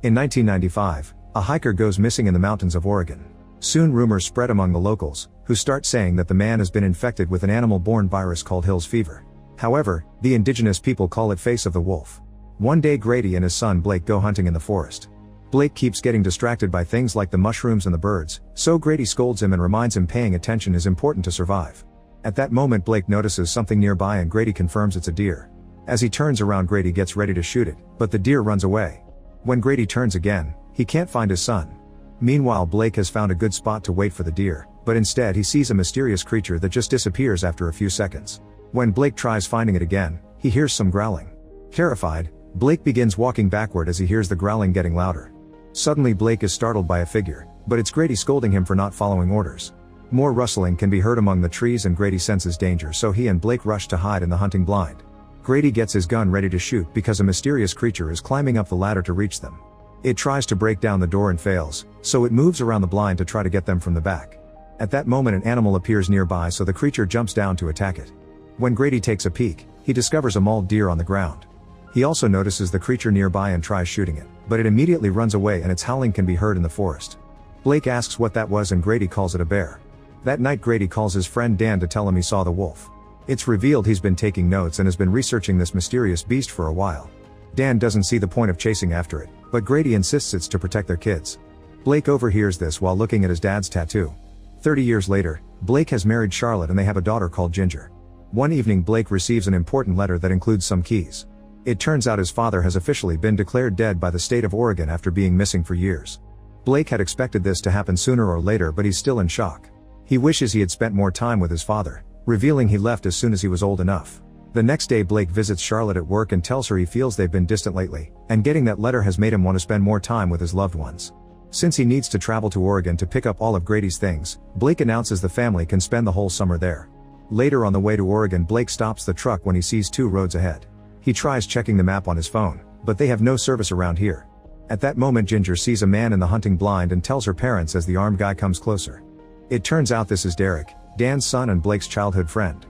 In 1995, a hiker goes missing in the mountains of Oregon. Soon rumors spread among the locals, who start saying that the man has been infected with an animal-borne virus called Hill's fever. However, the indigenous people call it face of the wolf. One day Grady and his son Blake go hunting in the forest. Blake keeps getting distracted by things like the mushrooms and the birds, so Grady scolds him and reminds him paying attention is important to survive. At that moment Blake notices something nearby and Grady confirms it's a deer. As he turns around Grady gets ready to shoot it, but the deer runs away. When Grady turns again, he can't find his son. Meanwhile Blake has found a good spot to wait for the deer, but instead he sees a mysterious creature that just disappears after a few seconds. When Blake tries finding it again, he hears some growling. Terrified, Blake begins walking backward as he hears the growling getting louder. Suddenly Blake is startled by a figure, but it's Grady scolding him for not following orders. More rustling can be heard among the trees and Grady senses danger, so he and Blake rush to hide in the hunting blind. Grady gets his gun ready to shoot because a mysterious creature is climbing up the ladder to reach them. It tries to break down the door and fails, so it moves around the blind to try to get them from the back. At that moment an animal appears nearby, so the creature jumps down to attack it. When Grady takes a peek, he discovers a mauled deer on the ground. He also notices the creature nearby and tries shooting it, but it immediately runs away and its howling can be heard in the forest. Blake asks what that was and Grady calls it a bear. That night Grady calls his friend Dan to tell him he saw the wolf. It's revealed he's been taking notes and has been researching this mysterious beast for a while. Dan doesn't see the point of chasing after it, but Grady insists it's to protect their kids. Blake overhears this while looking at his dad's tattoo. 30 years later, Blake has married Charlotte and they have a daughter called Ginger. One evening Blake receives an important letter that includes some keys. It turns out his father has officially been declared dead by the state of Oregon after being missing for years. Blake had expected this to happen sooner or later, but he's still in shock. He wishes he had spent more time with his father, revealing he left as soon as he was old enough. The next day Blake visits Charlotte at work and tells her he feels they've been distant lately, and getting that letter has made him want to spend more time with his loved ones. Since he needs to travel to Oregon to pick up all of Grady's things, Blake announces the family can spend the whole summer there. Later on the way to Oregon, Blake stops the truck when he sees 2 roads ahead. He tries checking the map on his phone, but they have no service around here. At that moment Ginger sees a man in the hunting blind and tells her parents as the armed guy comes closer. It turns out this is Derek, Dan's son and Blake's childhood friend.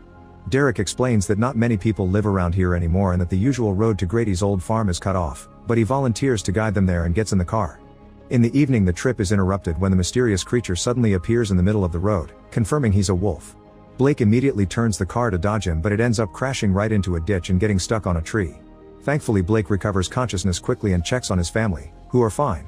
Derek explains that not many people live around here anymore and that the usual road to Grady's old farm is cut off, but he volunteers to guide them there and gets in the car. In the evening the trip is interrupted when the mysterious creature suddenly appears in the middle of the road, confirming he's a wolf. Blake immediately turns the car to dodge him, but it ends up crashing right into a ditch and getting stuck on a tree. Thankfully Blake recovers consciousness quickly and checks on his family, who are fine.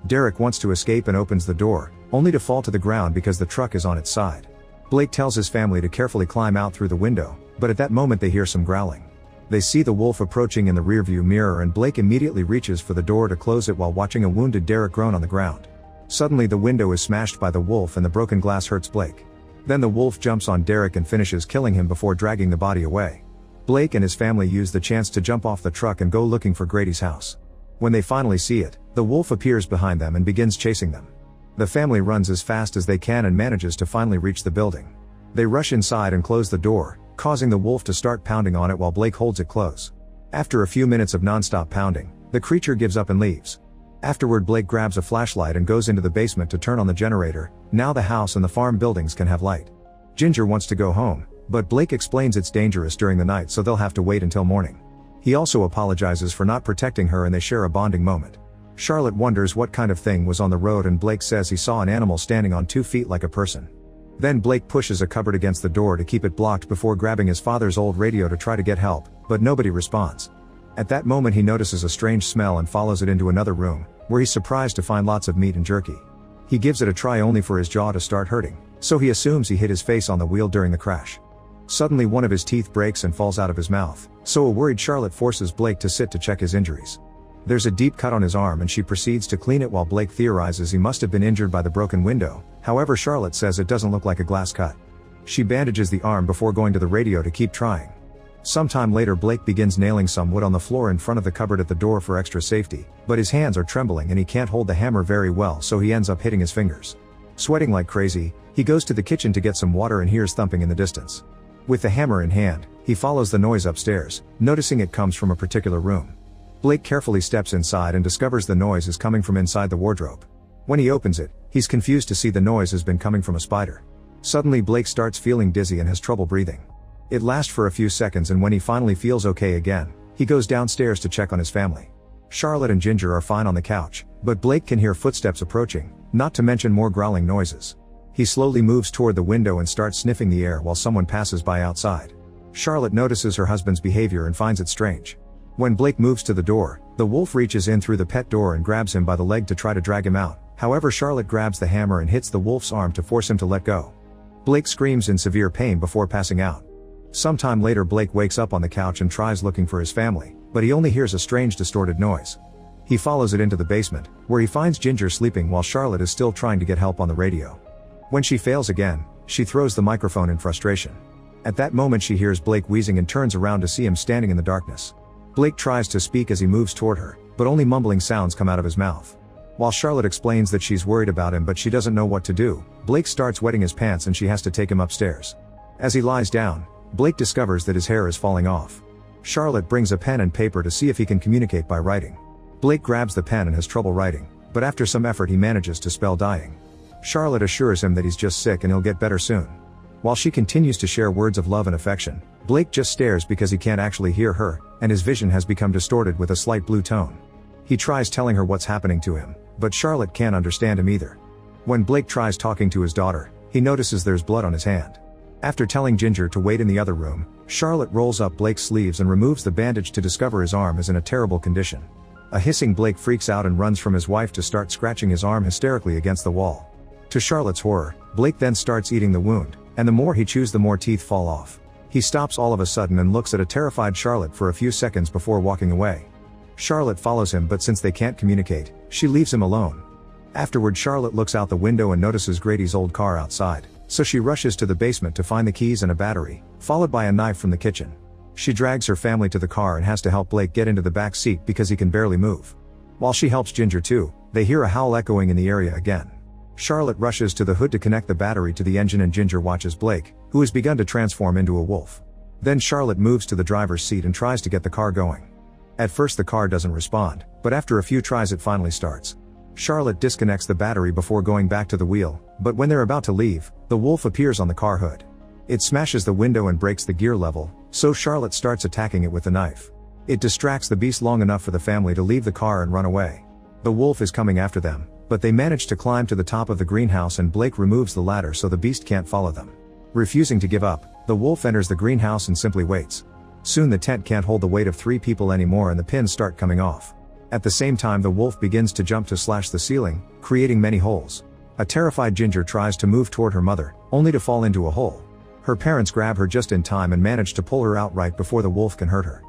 Derek wants to escape and opens the door, only to fall to the ground because the truck is on its side. Blake tells his family to carefully climb out through the window, but at that moment they hear some growling. They see the wolf approaching in the rearview mirror and Blake immediately reaches for the door to close it while watching a wounded Derek groan on the ground. Suddenly the window is smashed by the wolf and the broken glass hurts Blake. Then the wolf jumps on Derek and finishes killing him before dragging the body away. Blake and his family use the chance to jump off the truck and go looking for Grady's house. When they finally see it, the wolf appears behind them and begins chasing them. The family runs as fast as they can and manages to finally reach the building. They rush inside and close the door, causing the wolf to start pounding on it while Blake holds it close. After a few minutes of non-stop pounding, the creature gives up and leaves. Afterward Blake grabs a flashlight and goes into the basement to turn on the generator. Now the house and the farm buildings can have light. Ginger wants to go home, but Blake explains it's dangerous during the night so they'll have to wait until morning. He also apologizes for not protecting her and they share a bonding moment. Charlotte wonders what kind of thing was on the road and Blake says he saw an animal standing on 2 feet like a person. Then Blake pushes a cupboard against the door to keep it blocked before grabbing his father's old radio to try to get help, but nobody responds. At that moment he notices a strange smell and follows it into another room, where he's surprised to find lots of meat and jerky. He gives it a try only for his jaw to start hurting, so he assumes he hit his face on the wheel during the crash. Suddenly one of his teeth breaks and falls out of his mouth, so a worried Charlotte forces Blake to sit to check his injuries. There's a deep cut on his arm and she proceeds to clean it while Blake theorizes he must have been injured by the broken window. However, Charlotte says it doesn't look like a glass cut. She bandages the arm before going to the radio to keep trying. Sometime later Blake begins nailing some wood on the floor in front of the cupboard at the door for extra safety, but his hands are trembling and he can't hold the hammer very well, so he ends up hitting his fingers. Sweating like crazy, he goes to the kitchen to get some water and hears thumping in the distance. With the hammer in hand, he follows the noise upstairs, noticing it comes from a particular room. Blake carefully steps inside and discovers the noise is coming from inside the wardrobe. When he opens it, he's confused to see the noise has been coming from a spider. Suddenly Blake starts feeling dizzy and has trouble breathing. It lasts for a few seconds and when he finally feels okay again, he goes downstairs to check on his family. Charlotte and Ginger are fine on the couch, But Blake can hear footsteps approaching, not to mention more growling noises. He slowly moves toward the window and starts sniffing the air while someone passes by outside. Charlotte notices her husband's behavior and finds it strange. When Blake moves to the door, the wolf reaches in through the pet door and grabs him by the leg to try to drag him out. However, Charlotte grabs the hammer and hits the wolf's arm to force him to let go. Blake screams in severe pain before passing out. Sometime later, Blake wakes up on the couch and tries looking for his family, but he only hears a strange distorted noise. He follows it into the basement, where he finds Ginger sleeping while Charlotte is still trying to get help on the radio. When she fails again, she throws the microphone in frustration. At that moment, she hears Blake wheezing and turns around to see him standing in the darkness. Blake tries to speak as he moves toward her, but only mumbling sounds come out of his mouth. While Charlotte explains that she's worried about him but she doesn't know what to do, Blake starts wetting his pants and she has to take him upstairs. As he lies down, Blake discovers that his hair is falling off. Charlotte brings a pen and paper to see if he can communicate by writing. Blake grabs the pen and has trouble writing, but after some effort he manages to spell dying. Charlotte assures him that he's just sick and he'll get better soon. While she continues to share words of love and affection, Blake just stares because he can't actually hear her, and his vision has become distorted with a slight blue tone. He tries telling her what's happening to him, but Charlotte can't understand him either. When Blake tries talking to his daughter, he notices there's blood on his hand. After telling Ginger to wait in the other room, Charlotte rolls up Blake's sleeves and removes the bandage to discover his arm is in a terrible condition. A hissing Blake freaks out and runs from his wife to start scratching his arm hysterically against the wall. To Charlotte's horror, Blake then starts eating the wound, and the more he chews the more teeth fall off. He stops all of a sudden and looks at a terrified Charlotte for a few seconds before walking away. Charlotte follows him, but since they can't communicate, she leaves him alone. Afterward, Charlotte looks out the window and notices Grady's old car outside, so she rushes to the basement to find the keys and a battery, followed by a knife from the kitchen. She drags her family to the car and has to help Blake get into the back seat because he can barely move. While she helps Ginger too, they hear a howl echoing in the area again. Charlotte rushes to the hood to connect the battery to the engine and Ginger watches Blake, who has begun to transform into a wolf. Then Charlotte moves to the driver's seat and tries to get the car going. At first the car doesn't respond, but after a few tries it finally starts. Charlotte disconnects the battery before going back to the wheel, but when they're about to leave, the wolf appears on the car hood. It smashes the window and breaks the gear level, so Charlotte starts attacking it with the knife. It distracts the beast long enough for the family to leave the car and run away. The wolf is coming after them, but they manage to climb to the top of the greenhouse and Blake removes the ladder so the beast can't follow them. Refusing to give up, the wolf enters the greenhouse and simply waits. Soon the tent can't hold the weight of 3 people anymore and the pins start coming off. At the same time, the wolf begins to jump to slash the ceiling, creating many holes. A terrified Ginger tries to move toward her mother, only to fall into a hole. Her parents grab her just in time and manage to pull her out right before the wolf can hurt her.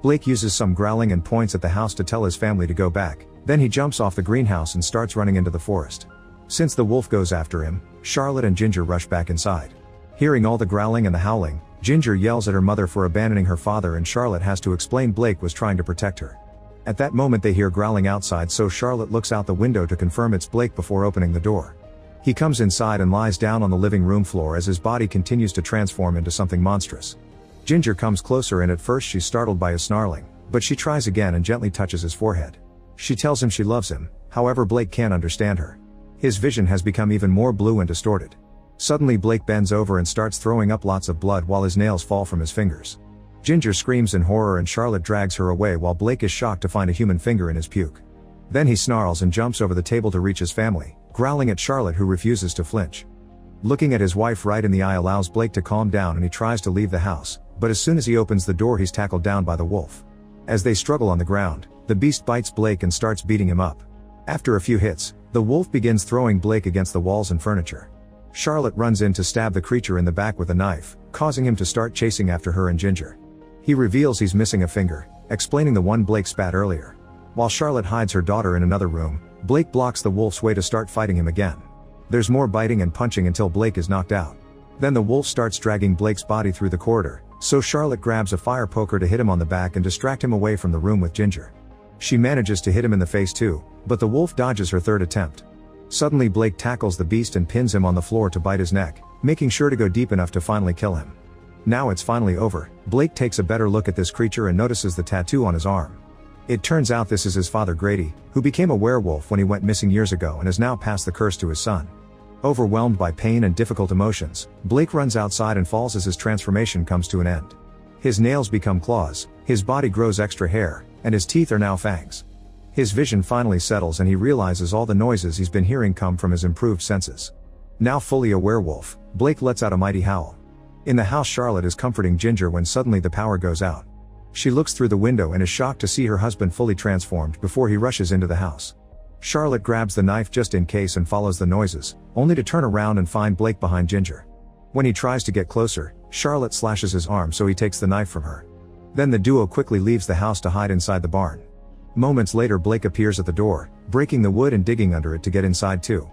Blake uses some growling and points at the house to tell his family to go back, then he jumps off the greenhouse and starts running into the forest. Since the wolf goes after him, Charlotte and Ginger rush back inside. Hearing all the growling and the howling, Ginger yells at her mother for abandoning her father and Charlotte has to explain Blake was trying to protect her. At that moment they hear growling outside, so Charlotte looks out the window to confirm it's Blake before opening the door. He comes inside and lies down on the living room floor as his body continues to transform into something monstrous. Ginger comes closer and at first she's startled by his snarling, but she tries again and gently touches his forehead. She tells him she loves him, however Blake can't understand her. His vision has become even more blue and distorted. Suddenly Blake bends over and starts throwing up lots of blood while his nails fall from his fingers. Ginger screams in horror and Charlotte drags her away while Blake is shocked to find a human finger in his puke. Then he snarls and jumps over the table to reach his family, growling at Charlotte who refuses to flinch. Looking at his wife right in the eye allows Blake to calm down and he tries to leave the house, but as soon as he opens the door he's tackled down by the wolf. As they struggle on the ground, the beast bites Blake and starts beating him up. After a few hits, the wolf begins throwing Blake against the walls and furniture. Charlotte runs in to stab the creature in the back with a knife, causing him to start chasing after her and Ginger. He reveals he's missing a finger, explaining the one Blake spat earlier. While Charlotte hides her daughter in another room, Blake blocks the wolf's way to start fighting him again. There's more biting and punching until Blake is knocked out. Then the wolf starts dragging Blake's body through the corridor, so Charlotte grabs a fire poker to hit him on the back and distract him away from the room with Ginger. She manages to hit him in the face too, but the wolf dodges her third attempt. Suddenly Blake tackles the beast and pins him on the floor to bite his neck, making sure to go deep enough to finally kill him. Now it's finally over, Blake takes a better look at this creature and notices the tattoo on his arm. It turns out this is his father Grady, who became a werewolf when he went missing years ago and has now passed the curse to his son. Overwhelmed by pain and difficult emotions, Blake runs outside and falls as his transformation comes to an end. His nails become claws, his body grows extra hair, and his teeth are now fangs. His vision finally settles and he realizes all the noises he's been hearing come from his improved senses. Now fully a werewolf, Blake lets out a mighty howl. In the house, Charlotte is comforting Ginger when suddenly the power goes out. She looks through the window and is shocked to see her husband fully transformed before he rushes into the house. Charlotte grabs the knife just in case and follows the noises, only to turn around and find Blake behind Ginger. When he tries to get closer, Charlotte slashes his arm so he takes the knife from her. Then the duo quickly leaves the house to hide inside the barn. Moments later, Blake appears at the door, breaking the wood and digging under it to get inside too.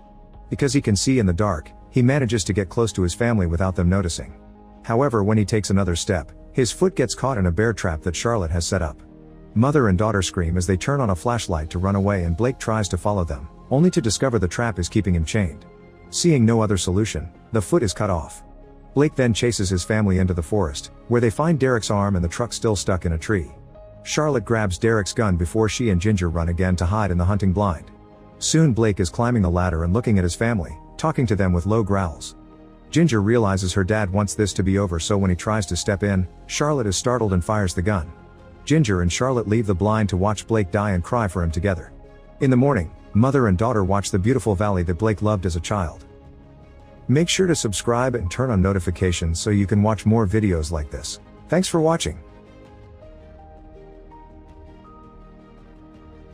Because he can see in the dark, he manages to get close to his family without them noticing. However, when he takes another step, his foot gets caught in a bear trap that Charlotte has set up. Mother and daughter scream as they turn on a flashlight to run away and Blake tries to follow them, only to discover the trap is keeping him chained. Seeing no other solution, the foot is cut off. Blake then chases his family into the forest, where they find Derek's arm and the truck still stuck in a tree. Charlotte grabs Derek's gun before she and Ginger run again to hide in the hunting blind. Soon Blake is climbing the ladder and looking at his family, talking to them with low growls. Ginger realizes her dad wants this to be over, so when he tries to step in, Charlotte is startled and fires the gun. Ginger and Charlotte leave the blind to watch Blake die and cry for him together. In the morning, mother and daughter watch the beautiful valley that Blake loved as a child. Make sure to subscribe and turn on notifications so you can watch more videos like this. Thanks for watching.